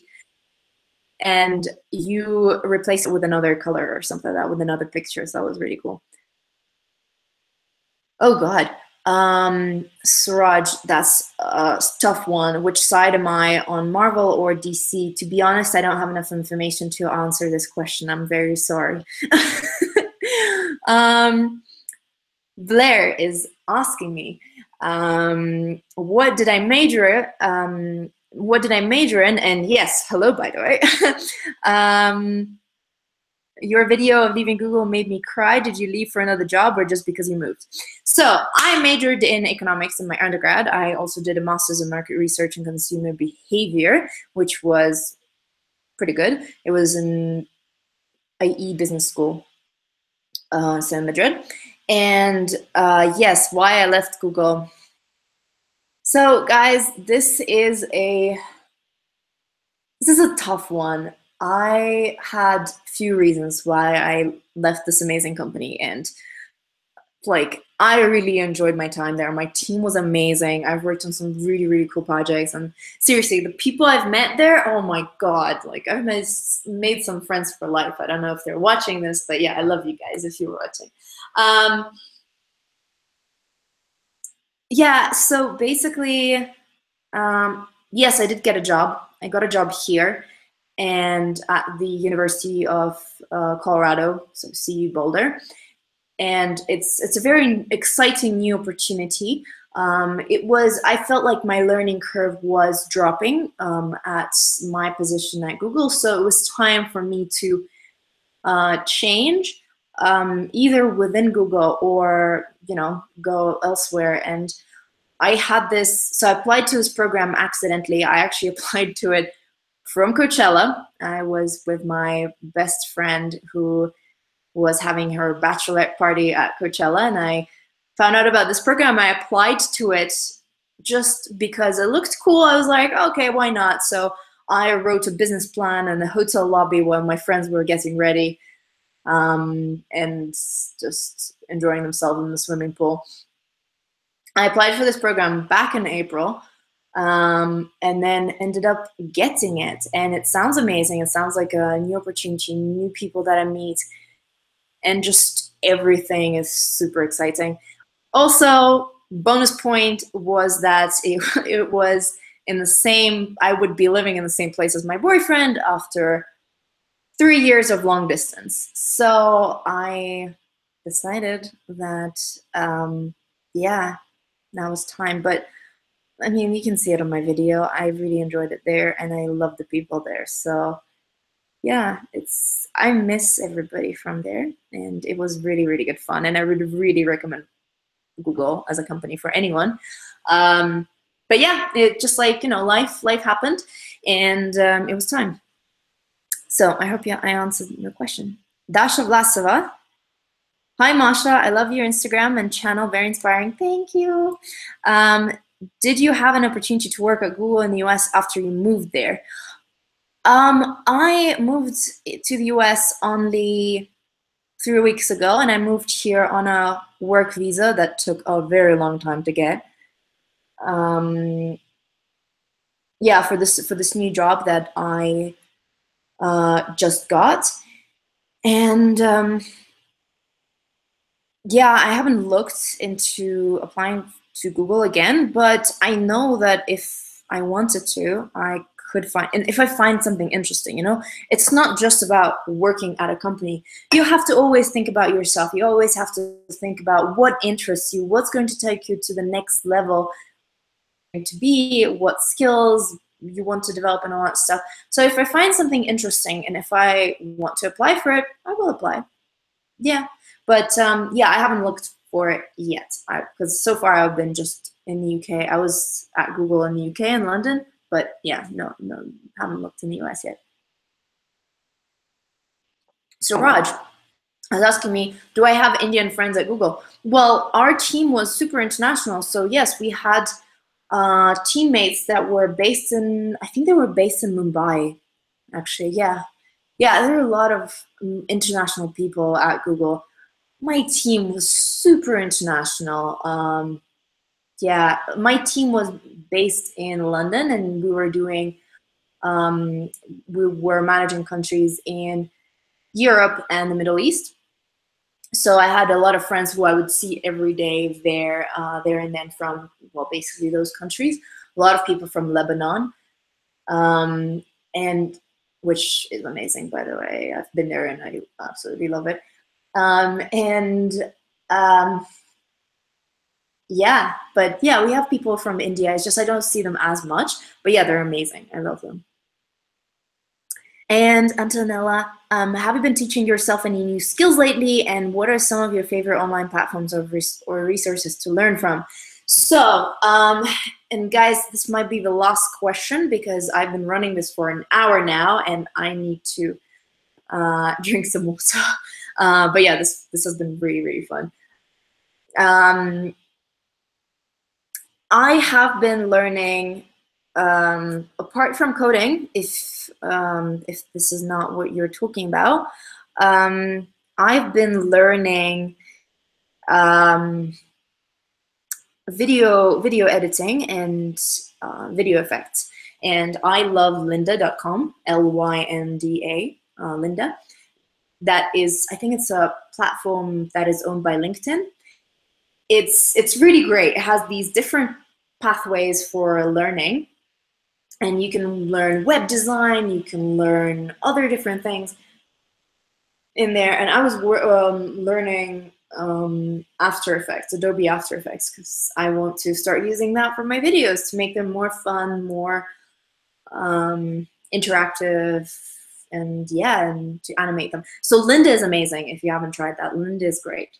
and you replace it with another color or something like that, with another picture. So that was really cool. Oh God. Suraj, that's a tough one. Which side am I on, Marvel or DC? To be honest, I don't have enough information to answer this question. I'm very sorry. Blair is asking me, what did I major? What did I major in? And yes, hello, by the way. Your video of leaving Google made me cry. Did you leave for another job or just because you moved? So I majored in economics in my undergrad. I also did a master's in market research and consumer behavior, which was pretty good. It was in IE Business School, in Madrid. And yes, why I left Google. So guys, this is a tough one. I had few reasons why I left this amazing company, and like I really enjoyed my time there. My team was amazing. I've worked on some really, really cool projects, and seriously, the people I've met there, oh my God, like I've made some friends for life. I don't know if they're watching this, but yeah, I love you guys if you're watching. Yeah, so basically, yes, I did get a job. I got a job here and at the University of Colorado, so CU Boulder. And it's a very exciting new opportunity. I felt like my learning curve was dropping at my position at Google, so it was time for me to change, either within Google or go elsewhere. And I had this, so I applied to this program accidentally. I actually applied to it from Coachella. I was with my best friend who was having her bachelorette party at Coachella, and I found out about this program. I applied to it just because it looked cool. I was like, okay, why not? So I wrote a business plan in the hotel lobby while my friends were getting ready and just enjoying themselves in the swimming pool. I applied for this program back in April, and then ended up getting it. And it sounds amazing. It sounds like a new opportunity, new people that I meet, and just everything is super exciting. Also, bonus point was that it was in the same, I would be living in the same place as my boyfriend after 3 years of long distance. So I decided that, yeah, now it's time. But I mean, you can see it on my video. I really enjoyed it there, and I love the people there. So yeah, I miss everybody from there, and it was really, really good fun. And I would really recommend Google as a company for anyone. But yeah, it just like, life happened, and it was time. So I hope I answered your question. Dasha Vlasova. Hi, Masha. I love your Instagram and channel. Very inspiring. Thank you. Did you have an opportunity to work at Google in the US after you moved there? I moved to the US only 3 weeks ago, and I moved here on a work visa that took a very long time to get. Yeah, for this new job that I just got. And yeah, I haven't looked into applying to Google again, but I know that if I wanted to, I could find, and if I find something interesting, it's not just about working at a company. You have to always think about yourself. You always have to think about what interests you, what's going to take you to the next level. to be, what skills you want to develop, and all that stuff. So if I find something interesting and if I want to apply for it, I will apply. Yeah, but yeah, I haven't looked for it yet because so far I've been just in the UK. I was at Google in the UK and London, but yeah, no, haven't looked in the US yet. So Raj was asking me, do I have Indian friends at Google? Well, our team was super international. So yes, we had teammates that were based in, I think they were based in Mumbai, actually, yeah. Yeah, there are a lot of international people at Google. My team was super international. Yeah, my team was based in London, and we were doing, we were managing countries in Europe and the Middle East. So I had a lot of friends who I would see every day there, there and then from, well, basically those countries. A lot of people from Lebanon, and which is amazing, by the way. I've been there and I absolutely love it. Yeah, but yeah, we have people from India. It's just I don't see them as much, but yeah, they're amazing. I love them. And Antonella, have you been teaching yourself any new skills lately? And what are some of your favorite online platforms or resources to learn from? So, and guys, this might be the last question because I've been running this for an hour now and I need to drink some water. But yeah, this has been really, really fun. I have been learning, apart from coding, if this is not what you're talking about, I've been learning video editing and video effects. And I love lynda.com, Lynda, Lynda. That is, I think it's a platform that is owned by LinkedIn. It's really great. It has these different pathways for learning, and you can learn web design, you can learn other different things in there. And I was learning After Effects, Adobe After Effects, because I want to start using that for my videos to make them more fun, more interactive, and yeah, and to animate them. So Lynda is amazing. If you haven't tried that, Lynda is great.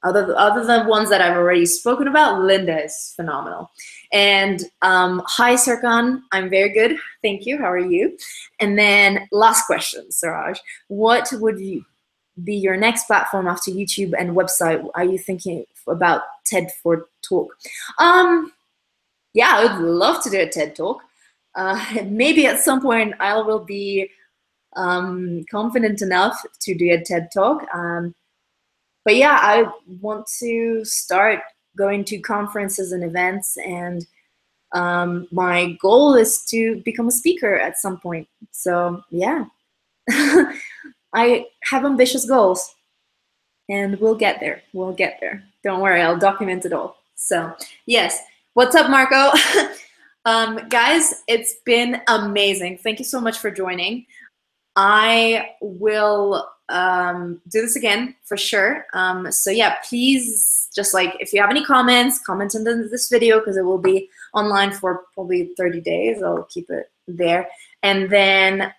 Other than ones that I've already spoken about, Lynda is phenomenal. And hi, Serkan. I'm very good. Thank you. How are you? And then last question, Siraj. What would be your next platform after YouTube and website? Are you thinking about TED for Talk? Yeah, I would love to do a TED Talk. Maybe at some point I will be confident enough to do a TED Talk. But yeah, I want to start going to conferences and events, and my goal is to become a speaker at some point. So yeah, I have ambitious goals, and we'll get there. We'll get there. Don't worry, I'll document it all. So yes, what's up, Marco? Guys, it's been amazing. Thank you so much for joining. I will do this again for sure. So yeah, please, just like if you have any comments, comment in this video because it will be online for probably 30 days. I'll keep it there. And then,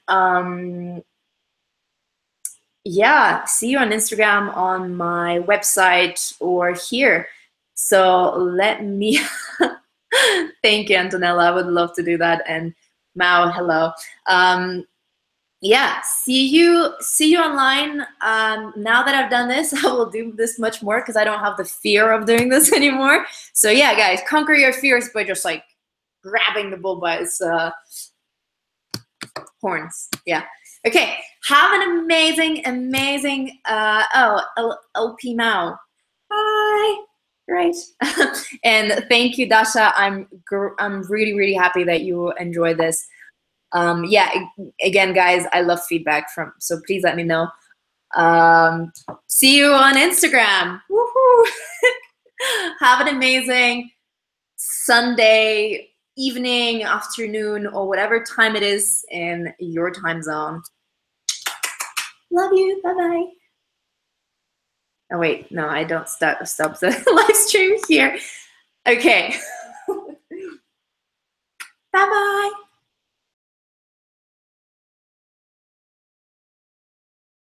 yeah, see you on Instagram, on my website, or here. So let me, thank you, Antonella. I would love to do that. And Mao, hello. Yeah, see you online. Now that I've done this, I will do this much more because I don't have the fear of doing this anymore. So yeah, guys, conquer your fears by just like grabbing the bull by its horns. Yeah. Okay. Have an amazing, amazing. LP Mao. Bye. Great. And thank you, Dasha. I'm really, really happy that you enjoyed this. Yeah, again, guys, I love feedback so please let me know. See you on Instagram. Woohoo! Have an amazing Sunday evening, afternoon, or whatever time it is in your time zone. Love you. Bye-bye. Oh, wait, no, I don't stop the live stream here. Okay.